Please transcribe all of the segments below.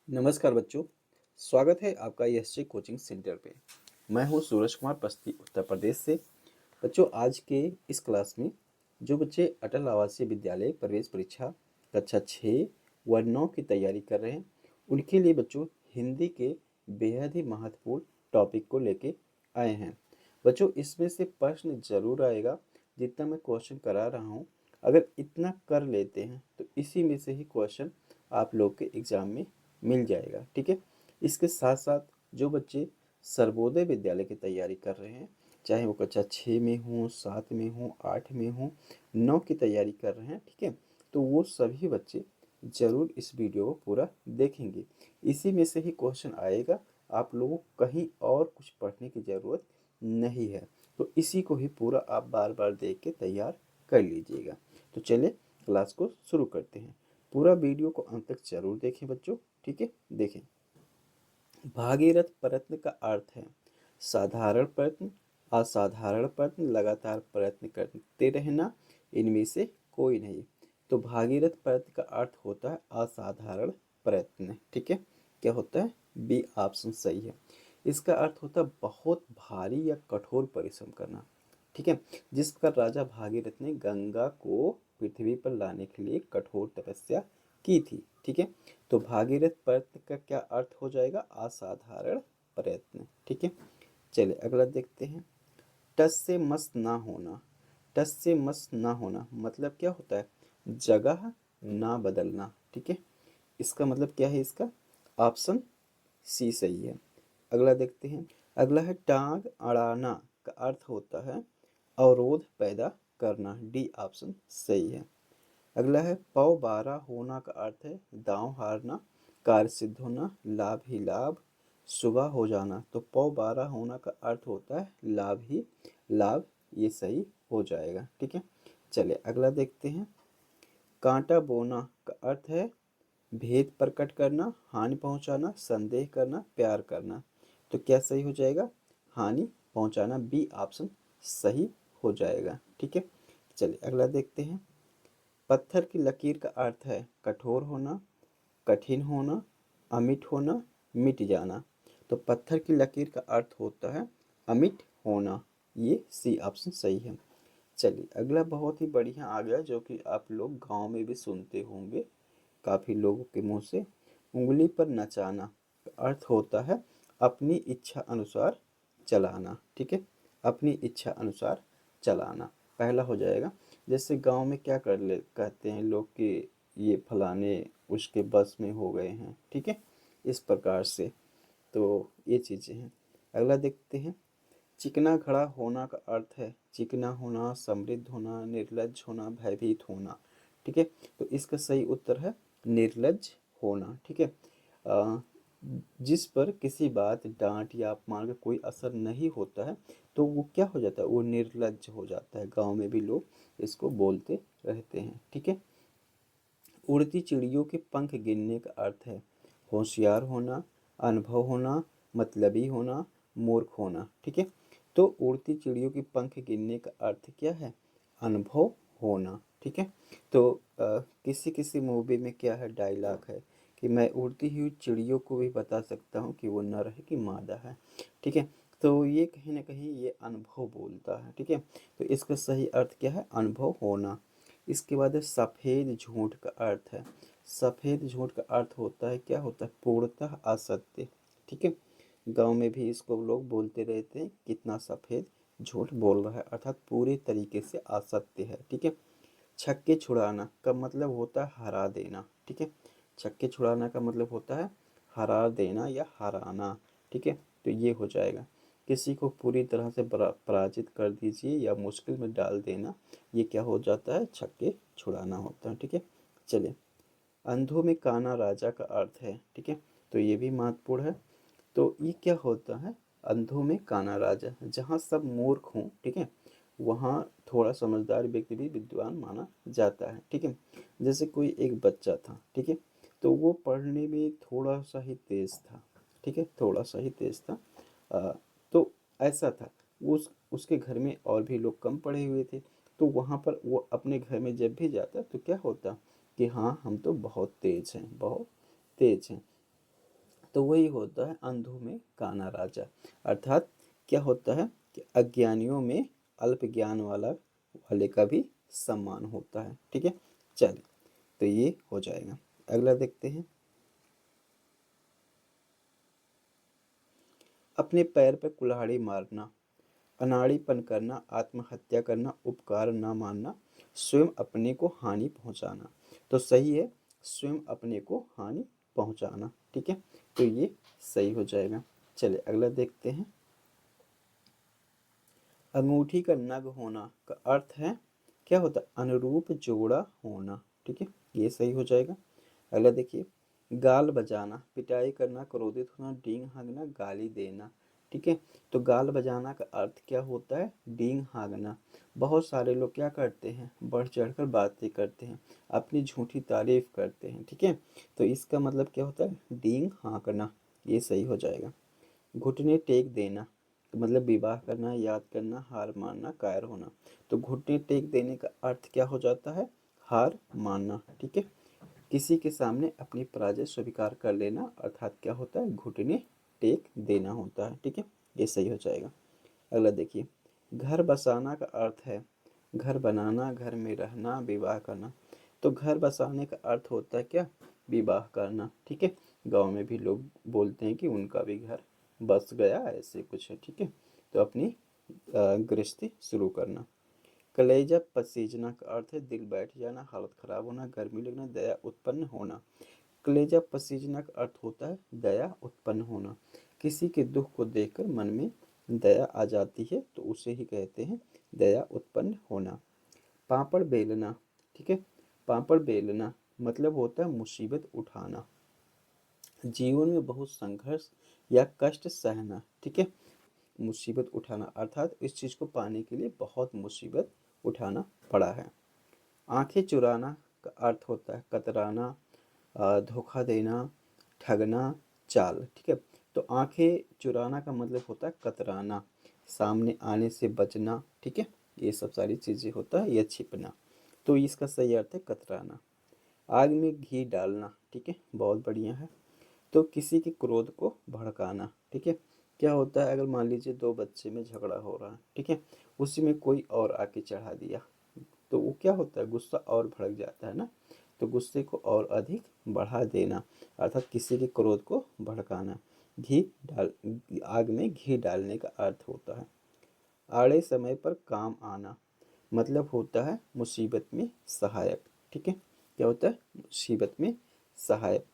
नमस्कार बच्चों। स्वागत है आपका एसजे कोचिंग सेंटर पे। मैं हूं सूरज कुमार बस्ती उत्तर प्रदेश से। बच्चों, आज के इस क्लास में जो बच्चे अटल आवासीय विद्यालय प्रवेश परीक्षा कक्षा 6 व 9 की तैयारी कर रहे हैं, उनके लिए बच्चों हिंदी के बेहद ही महत्वपूर्ण टॉपिक को लेके आए हैं। बच्चों, इसमें से प्रश्न जरूर आएगा। जितना मैं क्वेश्चन करा रहा हूँ, अगर इतना कर लेते हैं तो इसी में से ही क्वेश्चन आप लोग के एग्जाम में मिल जाएगा। ठीक है। इसके साथ साथ जो बच्चे सर्वोदय विद्यालय की तैयारी कर रहे हैं, चाहे वो कक्षा 6 में हो, 7 में हो, 8 में हो, 9 की तैयारी कर रहे हैं, ठीक है, तो वो सभी बच्चे ज़रूर इस वीडियो को पूरा देखेंगे। इसी में से ही क्वेश्चन आएगा। आप लोगों को कहीं और कुछ पढ़ने की ज़रूरत नहीं है, तो इसी को ही पूरा आप बार बार देख के तैयार कर लीजिएगा। तो चलिए क्लास को शुरू करते हैं। पूरा वीडियो को अंत तक जरूर देखें बच्चों। ठीक है, देखें। भागीरथ प्रयत्न का अर्थ है साधारण प्रयत्न, असाधारण प्रयत्न, लगातार प्रयत्न करते रहना, इनमें से कोई नहीं। तो भागीरथ प्रयत्न का अर्थ होता है असाधारण प्रयत्न। ठीक है, क्या होता है? बी ऑप्शन सही है। इसका अर्थ होता है बहुत भारी या कठोर परिश्रम करना। ठीक है, जिस प्रकार राजा भागीरथ ने गंगा को पृथ्वी पर लाने के लिए कठोर तपस्या की थी। ठीक है, तो भागीरथ प्रयत्न का क्या अर्थ हो जाएगा? असाधारण प्रयत्न। ठीक है, चलिए अगला देखते हैं। टस से मस ना होना। टस से मस ना होना मतलब क्या होता है? जगह ना बदलना। ठीक है, इसका मतलब क्या है? इसका ऑप्शन सी सही है। अगला देखते हैं। अगला है टांग अड़ाना का अर्थ होता है अवरोध पैदा करना। डी ऑप्शन सही है। अगला है पौ बारह होना का अर्थ है दांव हारना, कार्य सिद्ध होना, लाभ ही लाभ, सुबह हो जाना। तो पौ बारह होना का अर्थ होता है लाभ ही लाभ। ये सही हो जाएगा। ठीक है, चलिए अगला देखते हैं। कांटा बोना का अर्थ है भेद प्रकट करना, हानि पहुंचाना, संदेह करना, प्यार करना। तो क्या सही हो जाएगा? हानि पहुंचाना। बी ऑप्शन सही हो जाएगा। ठीक है, चलिए अगला देखते हैं। पत्थर की लकीर का अर्थ है कठोर होना, कठिन होना, अमिट होना, मिट जाना। तो पत्थर की लकीर का अर्थ होता है अमिट होना। ये सी ऑप्शन सही है। चलिए अगला बहुत ही बढ़िया आ गया, जो कि आप लोग गांव में भी सुनते होंगे काफ़ी लोगों के मुंह से। उंगली पर नचाना का अर्थ होता है अपनी इच्छा अनुसार चलाना। ठीक है, अपनी इच्छा अनुसार चलाना पहला हो जाएगा। जैसे गांव में क्या कर ले कहते हैं लोग कि ये फलाने उसके बस में हो गए हैं। ठीक है, इस प्रकार से तो ये चीज़ें हैं। अगला देखते हैं। चिकना खड़ा होना का अर्थ है चिकना होना, समृद्ध होना, निर्लज्ज होना, भयभीत होना। ठीक है, तो इसका सही उत्तर है निर्लज्ज होना। ठीक है, जिस पर किसी बात, डांट या अपमान का कोई असर नहीं होता है तो वो क्या हो जाता है? वो निर्लज्ज हो जाता है। गांव में भी लोग इसको बोलते रहते हैं। ठीक है, उड़ती चिड़ियों के पंख गिनने का अर्थ है होशियार होना, अनुभव होना, मतलबी होना, मूर्ख होना। ठीक है, तो उड़ती चिड़ियों के पंख गिनने का अर्थ क्या है? अनुभव होना। ठीक है, तो किसी किसी मूवी में क्या है, डायलॉग है कि मैं उड़ती हुई चिड़ियों को भी बता सकता हूँ कि वो नर है कि मादा है। ठीक है, तो ये कहीं ना कहीं ये अनुभव बोलता है। ठीक है, तो इसका सही अर्थ क्या है? अनुभव होना। इसके बाद है सफ़ेद झूठ का अर्थ है। सफ़ेद झूठ का अर्थ होता है क्या होता है? पूर्णतः असत्य। ठीक है, गांव में भी इसको लोग बोलते रहते हैं कितना सफ़ेद झूठ बोल रहा है, अर्थात पूरे तरीके से असत्य है। ठीक है, छक्के छुड़ाना का मतलब होता है हरा देना। ठीक है, छक्के छुड़ाना का मतलब होता है हरा देना या हराना। ठीक है, तो ये हो जाएगा। किसी को पूरी तरह से पराजित कर दीजिए या मुश्किल में डाल देना, ये क्या हो जाता है? छक्के छुड़ाना होता है। ठीक है, चलिए। अंधों में काना राजा का अर्थ है। ठीक है, तो ये भी महत्वपूर्ण है। तो ये क्या होता है? अंधों में काना राजा, जहाँ सब मूर्ख हों, ठीक है, वहाँ थोड़ा समझदार व्यक्ति भी विद्वान माना जाता है। ठीक है, जैसे कोई एक बच्चा था, ठीक है, तो वो पढ़ने में थोड़ा सा ही तेज था। ठीक है, थोड़ा सा ही तेज था। अ, तो ऐसा था, उसके घर में और भी लोग कम पढ़े हुए थे। तो वहाँ पर वो अपने घर में जब भी जाता तो क्या होता कि हाँ हम तो बहुत तेज हैं, बहुत तेज हैं। तो वही होता है अंधों में काना राजा। अर्थात क्या होता है कि अज्ञानियों में अल्प ज्ञान वाले का भी सम्मान होता है। ठीक है, चलिए तो ये हो जाएगा। अगला देखते हैं। अपने पैर पर कुल्हाड़ी मारना, अनाड़ीपन करना, आत्महत्या करना, उपकार न मानना, स्वयं अपने को हानि पहुंचाना। तो सही है, स्वयं अपने को हानि पहुंचाना। ठीक है, तो ये सही हो जाएगा। चलिए अगला देखते हैं। अंगूठी का नग होना का अर्थ है क्या होता है? अनुरूप जोड़ा होना। ठीक है, ये सही हो जाएगा। अगला देखिए। गाल बजाना, पिटाई करना, क्रोधित होना, डींग हाँकना, गाली देना। ठीक है, तो गाल बजाना का अर्थ क्या होता है? डींग हाँकना। बहुत सारे लोग क्या करते हैं? बढ़ चढ़कर बातें करते हैं, अपनी झूठी तारीफ करते हैं। ठीक है, तो इसका मतलब क्या होता है? डींग हाँकना। ये सही हो जाएगा। घुटने टेक देना, तो मतलब विवाह करना, याद करना, हार मानना, कायर होना। तो घुटने टेक देने का अर्थ क्या हो जाता है? हार मानना। ठीक है, किसी के सामने अपनी पराजय स्वीकार कर लेना, अर्थात क्या होता है? घुटने टेक देना होता है। ठीक है, ये सही हो जाएगा। अगला देखिए। घर बसाना का अर्थ है घर बनाना, घर में रहना, विवाह करना। तो घर बसाने का अर्थ होता है क्या? विवाह करना। ठीक है, गांव में भी लोग बोलते हैं कि उनका भी घर बस गया, ऐसे कुछ है। ठीक है, तो अपनी गृहस्थी शुरू करना। कलेजा पसीजना का अर्थ है दिल बैठ जाना, हालत खराब होना, गर्मी लगना, दया उत्पन्न होना। कलेजा पसीजना का अर्थ होता है दया उत्पन्न होना। किसी के दुख को देखकर मन में दया आ जाती है, तो उसे ही कहते हैं दया उत्पन्न होना। पापड़ बेलना। ठीक है, पापड़ बेलना मतलब होता है मुसीबत उठाना, जीवन में बहुत संघर्ष या कष्ट सहना। ठीक है, मुसीबत उठाना अर्थात इस चीज़ को पाने के लिए बहुत मुसीबत उठाना पड़ा है। आंखें चुराना का अर्थ होता है कतराना, धोखा देना, ठगना, चाल। ठीक है, तो आंखें चुराना का मतलब होता है कतराना, सामने आने से बचना। ठीक है, ये सब सारी चीज़ें होता है या छिपना। तो इसका सही अर्थ है कतराना। आग में घी डालना। ठीक है, बहुत बढ़िया है। तो किसी के क्रोध को भड़काना। ठीक है, क्या होता है? अगर मान लीजिए दो बच्चे में झगड़ा हो रहा है, ठीक है, उसी में कोई और आके चढ़ा दिया, तो वो क्या होता है? गुस्सा और भड़क जाता है ना। तो गुस्से को और अधिक बढ़ा देना, अर्थात किसी के क्रोध को भड़काना। घी डाल आग में घी डालने का अर्थ होता है आड़े समय पर काम आना, मतलब होता है मुसीबत में सहायक। ठीक है, क्या होता है? मुसीबत में सहायक।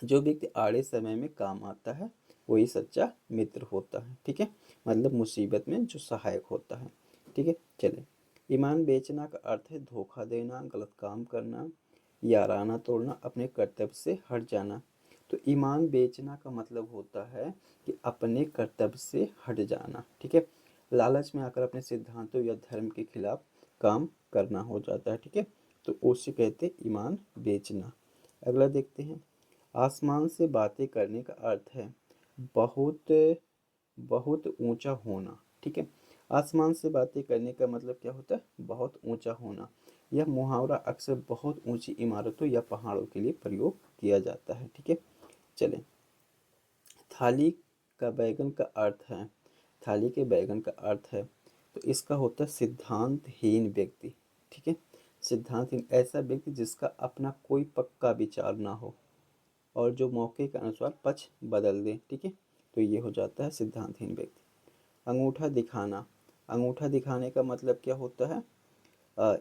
जो व्यक्ति आड़े समय में काम आता है वही सच्चा मित्र होता है। ठीक है, मतलब मुसीबत में जो सहायक होता है। ठीक है, चले। ईमान बेचना का अर्थ है धोखा देना, गलत काम करना, याराना तोड़ना, अपने कर्तव्य से हट जाना। तो ईमान बेचना का मतलब होता है कि अपने कर्तव्य से हट जाना। ठीक है, लालच में आकर अपने सिद्धांतों या धर्म के खिलाफ काम करना हो जाता है। ठीक है, तो उसे कहते हैं ईमान बेचना। अगला देखते हैं। आसमान से बातें करने का अर्थ है बहुत बहुत ऊंचा होना। ठीक है, आसमान से बातें करने का मतलब क्या होता है? बहुत ऊंचा होना। यह मुहावरा अक्सर बहुत ऊंची इमारतों या पहाड़ों के लिए प्रयोग किया जाता है। ठीक है, चलें। थाली का बैगन का अर्थ है थाली के बैगन का अर्थ है तो इसका होता है सिद्धांतहीन व्यक्ति। ठीक है, सिद्धांतहीन ऐसा व्यक्ति जिसका अपना कोई पक्का विचार ना हो और जो मौके के अनुसार पक्ष बदल दे। ठीक है, तो ये हो जाता है सिद्धांतहीन व्यक्ति। अंगूठा दिखाना। अंगूठा दिखाने का मतलब क्या होता है?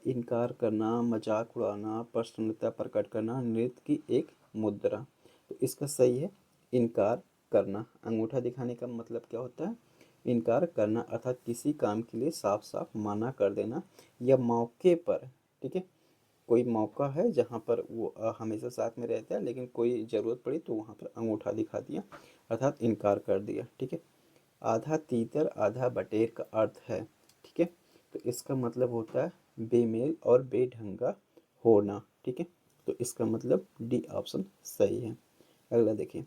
इनकार करना, मजाक उड़ाना, प्रसन्नता प्रकट करना, नृत्य की एक मुद्रा। तो इसका सही है इनकार करना। अंगूठा दिखाने का मतलब क्या होता है? इनकार करना, अर्थात किसी काम के लिए साफ साफ मना कर देना या मौके पर। ठीक है, कोई मौका है जहाँ पर वो हमेशा साथ में रहता है, लेकिन कोई ज़रूरत पड़ी तो वहाँ पर अंगूठा दिखा दिया, अर्थात इनकार कर दिया। ठीक है, आधा तीतर आधा बटेर का अर्थ है। ठीक है, तो इसका मतलब होता है बेमेल और बेढंगा होना। ठीक है, तो इसका मतलब डी ऑप्शन सही है। अगला देखिए।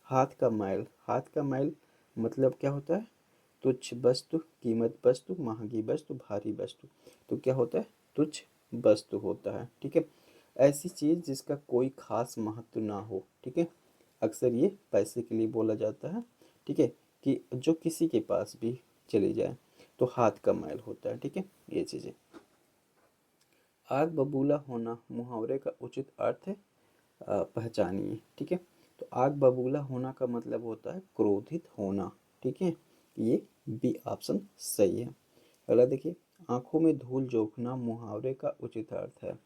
हाथ का मैल। हाथ का मैल मतलब क्या होता है? तुच्छ वस्तु, कीमत वस्तु, महंगी वस्तु, भारी वस्तु। तो क्या होता है? तुच्छ वस्तु होता है। ठीक है, ऐसी चीज़ जिसका कोई खास महत्व ना हो। ठीक है, अक्सर ये पैसे के लिए बोला जाता है, ठीक है, कि जो किसी के पास भी चली जाए तो हाथ का मैल होता है, ठीक है, ये चीज़ें। आग बबूला होना मुहावरे का उचित अर्थ है, पहचानिए, ठीक है। तो आग बबूला होना का मतलब होता है क्रोधित होना, ठीक है, ये बी ऑप्शन सही है। अगला देखिए, आंखों में धूल झोंकना मुहावरे का उचित अर्थ है।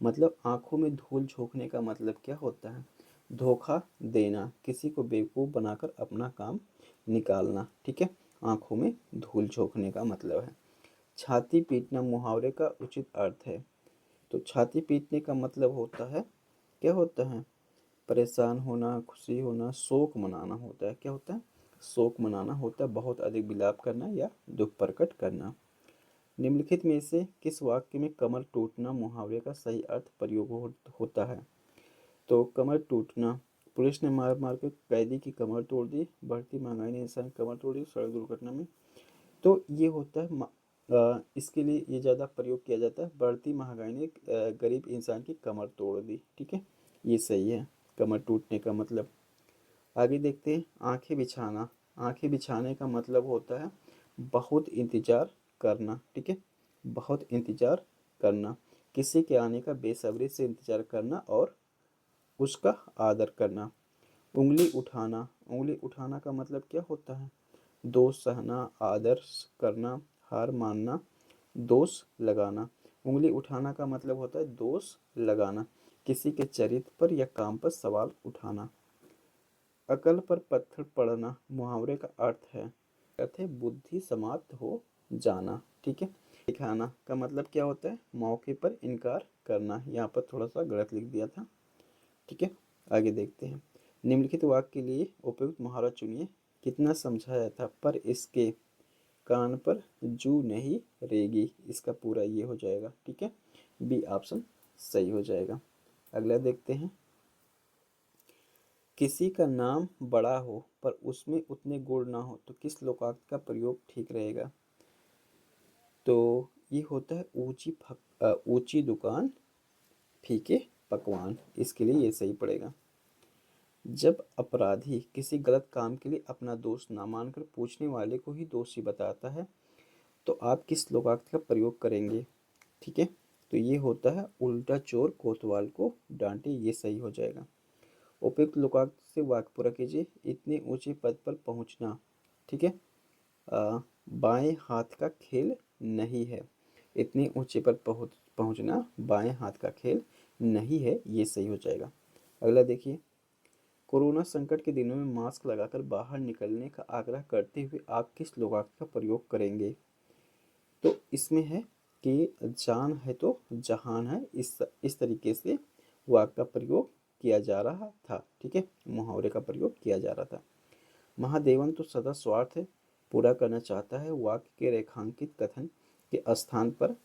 मतलब आंखों में धूल झोंकने का मतलब क्या होता है? धोखा देना, किसी को बेवकूफ़ बनाकर अपना काम निकालना, ठीक है, आंखों में धूल झोंकने का मतलब है। छाती पीटना मुहावरे का उचित अर्थ है। तो छाती पीटने का मतलब होता है, क्या होता है? परेशान होना, खुशी होना, शोक मनाना होता है। क्या होता है? शोक मनाना होता है, बहुत अधिक विलाप करना या दुख प्रकट करना। निम्नलिखित में से किस वाक्य में कमर टूटना मुहावरे का सही अर्थ प्रयोग होता है? तो कमर टूटना, पुलिस ने मार मार कर कैदी की कमर तोड़ दी, बढ़ती महंगाई ने इंसान की कमर तोड़ दी सड़क दुर्घटना में। तो ये होता है इसके लिए ये ज़्यादा प्रयोग किया जाता है, बढ़ती महंगाई ने गरीब इंसान की कमर तोड़ दी, ठीक है, ये सही है कमर टूटने का मतलब। आगे देखते हैं, आंखें बिछाना। आंखें बिछाने का मतलब होता है बहुत इंतजार करना, ठीक है, बहुत इंतजार करना, किसी के आने का बेसब्री से इंतजार करना और उसका आदर करना। उंगली उठाना, उंगली उठाना का मतलब क्या होता है? दोष सहना, आदर करना, हार मानना, दोष लगाना। उंगली उठाना का मतलब होता है दोष लगाना, किसी के चरित्र पर या काम पर सवाल उठाना। अकल पर पत्थर पड़ना मुहावरे का अर्थ है बुद्धि समाप्त हो जाना, ठीक है। दिखाना का मतलब क्या होता है? मौके पर इनकार करना। यहाँ पर थोड़ा सा गलत लिख दिया था, ठीक है। आगे देखते हैं, निम्नलिखित वाक्य के लिए उपयुक्त मुहावरा चुनिए। कितना समझाया था पर इसके कान पर जू नहीं रेगी, इसका पूरा ये हो जाएगा, ठीक है, बी ऑप्शन सही हो जाएगा। अगला देखते हैं, किसी का नाम बड़ा हो पर उसमें उतने गुण ना हो तो किस लोकार्थ का प्रयोग ठीक रहेगा? तो ये होता है ऊंची दुकान फीके पकवान, इसके लिए ये सही पड़ेगा। जब अपराधी किसी गलत काम के लिए अपना दोष ना मानकर पूछने वाले को ही दोषी बताता है तो आप किस लोकार्थ का प्रयोग करेंगे? ठीक है, तो ये होता है उल्टा चोर कोतवाल को डांटे, ये सही हो जाएगा। उपयुक्त लोकार्थ से वाक्य पूरा कीजिए। इतने ऊंचे पद पर पहुंचना, ठीक है, बाएं हाथ का खेल नहीं है। इतने ऊंचे पर पहुंचना बाएं हाथ का खेल नहीं है, ये सही हो जाएगा। अगला देखिए, कोरोना संकट के दिनों में मास्क लगाकर बाहर निकलने का आग्रह करते हुए आप किस लोकार्थ का प्रयोग करेंगे? तो इसमें है कि जान है तो जहान है, इस तरीके से वाक्य का प्रयोग किया जा रहा था, ठीक है, मुहावरे का प्रयोग किया जा रहा था। महादेवन तो सदा स्वार्थ पूरा करना चाहता है, वाक्य के रेखांकित कथन के स्थान पर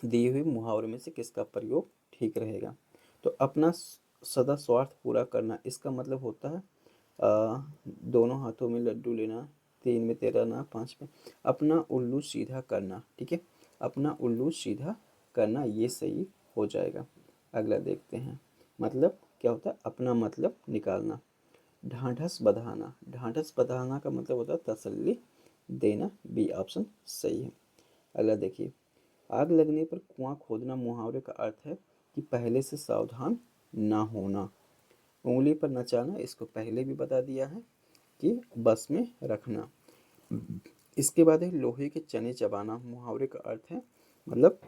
दिए हुए मुहावरे में से किसका प्रयोग ठीक रहेगा? तो अपना सदा स्वार्थ पूरा करना, इसका मतलब होता है दोनों हाथों में लड्डू लेना, 3 में तेरा ना, 5 में अपना उल्लू सीधा करना, ठीक है, अपना उल्लू सीधा करना, ये सही हो जाएगा। अगला देखते हैं, मतलब क्या होता है? अपना मतलब निकालना। ढांढस बधाना, ढांढस बधाना का मतलब होता है तसल्ली देना, बी ऑप्शन सही है। अगला देखिए, आग लगने पर कुआं खोदना मुहावरे का अर्थ है कि पहले से सावधान ना होना। उंगली पर नचाना, इसको पहले भी बता दिया है कि बस में रखना। इसके बाद है लोहे के चने चबाना, मुहावरे का अर्थ है मतलब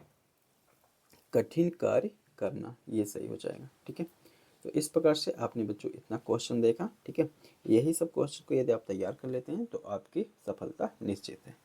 कठिन कार्य करना, ये सही हो जाएगा, ठीक है। तो इस प्रकार से आपने बच्चों इतना क्वेश्चन देखा, ठीक है। यही सब क्वेश्चन को यदि आप तैयार कर लेते हैं तो आपकी सफलता निश्चित है।